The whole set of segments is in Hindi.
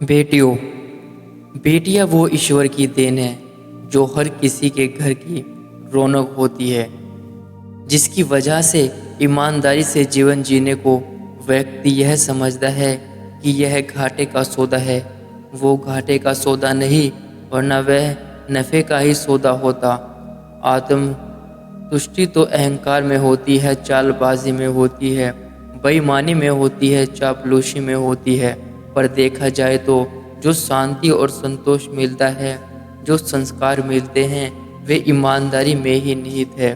बेटियों, बेटियां वो ईश्वर की देन है जो हर किसी के घर की रौनक होती है, जिसकी वजह से ईमानदारी से जीवन जीने को व्यक्ति यह समझता है कि यह घाटे का सौदा है। वो घाटे का सौदा नहीं, वरना वह नफ़े का ही सौदा होता। आत्म तुष्टि तो अहंकार में होती है, चालबाजी में होती है, बेईमानी में होती है, चापलूसी में होती है। पर देखा जाए तो जो शांति और संतोष मिलता है, जो संस्कार मिलते हैं, वे ईमानदारी में ही निहित है।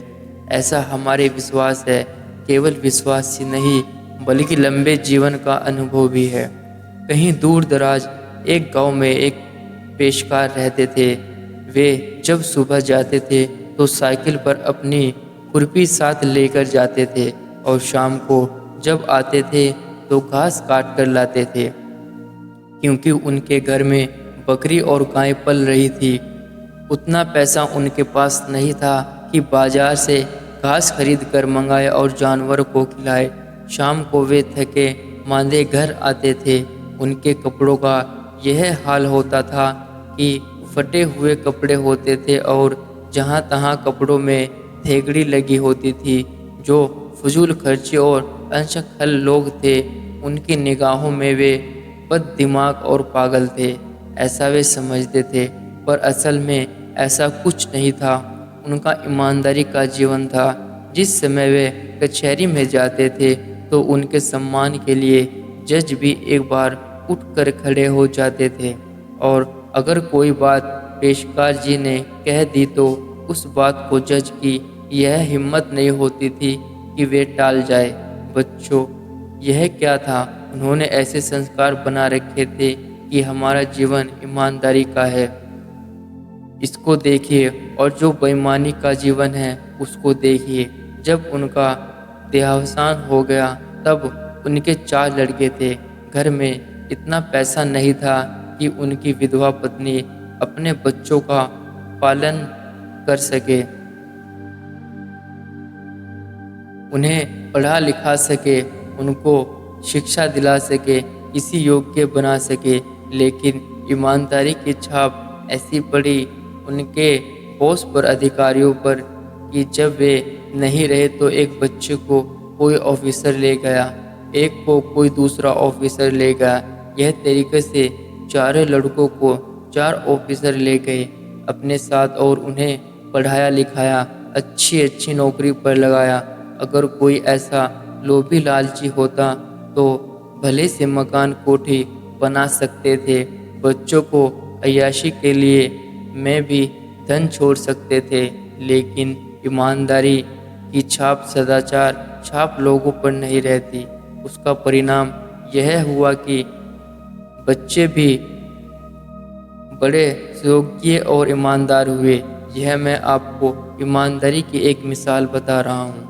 ऐसा हमारे विश्वास है। केवल विश्वास ही नहीं, बल्कि लंबे जीवन का अनुभव भी है। कहीं दूर दराज एक गांव में एक पेशकार रहते थे। वे जब सुबह जाते थे तो साइकिल पर अपनी खुरपी साथ लेकर जाते थे और शाम को जब आते थे तो घास काट कर लाते थे, क्योंकि उनके घर में बकरी और गाय पल रही थी। उतना पैसा उनके पास नहीं था कि बाजार से घास खरीद कर मंगाए और जानवर को खिलाए। शाम को वे थके मांदे घर आते थे। उनके कपड़ों का यह हाल होता था कि फटे हुए कपड़े होते थे और जहाँ तहाँ कपड़ों में थेगड़ी लगी होती थी। जो फजूल खर्ची और अंशखल लोग थे, उनकी निगाहों में वे बद दिमाग और पागल थे, ऐसा वे समझते थे। पर असल में ऐसा कुछ नहीं था। उनका ईमानदारी का जीवन था। जिस समय वे कचहरी में जाते थे तो उनके सम्मान के लिए जज भी एक बार उठकर खड़े हो जाते थे, और अगर कोई बात पेशकार जी ने कह दी तो उस बात को जज की यह हिम्मत नहीं होती थी कि वे टाल जाए। बच्चों, यह क्या था? उन्होंने ऐसे संस्कार बना रखे थे कि हमारा जीवन ईमानदारी का है, इसको देखिए, और जो बेईमानी का जीवन है उसको देखिए। जब उनका देहावसान हो गया तब उनके 4 लड़के थे। घर में इतना पैसा नहीं था कि उनकी विधवा पत्नी अपने बच्चों का पालन कर सके, उन्हें पढ़ा लिखा सके, उनको शिक्षा दिला सके, किसी योग्य बना सके। लेकिन ईमानदारी की छाप ऐसी पड़ी उनके बॉस पर, अधिकारियों पर, कि जब वे नहीं रहे तो एक बच्चे को कोई ऑफिसर ले गया, एक को कोई दूसरा ऑफिसर ले गया। यह तरीके से 4 लड़कों को 4 ऑफिसर ले गए अपने साथ और उन्हें पढ़ाया लिखाया, अच्छी अच्छी नौकरी पर लगाया। अगर कोई ऐसा लोभी लालची होता तो भले से मकान कोठी बना सकते थे, बच्चों को अय्याशी के लिए में भी धन छोड़ सकते थे। लेकिन ईमानदारी की छाप, सदाचार छाप लोगों पर नहीं रहती। उसका परिणाम यह हुआ कि बच्चे भी बड़े योग्य और ईमानदार हुए। यह मैं आपको ईमानदारी की एक मिसाल बता रहा हूँ।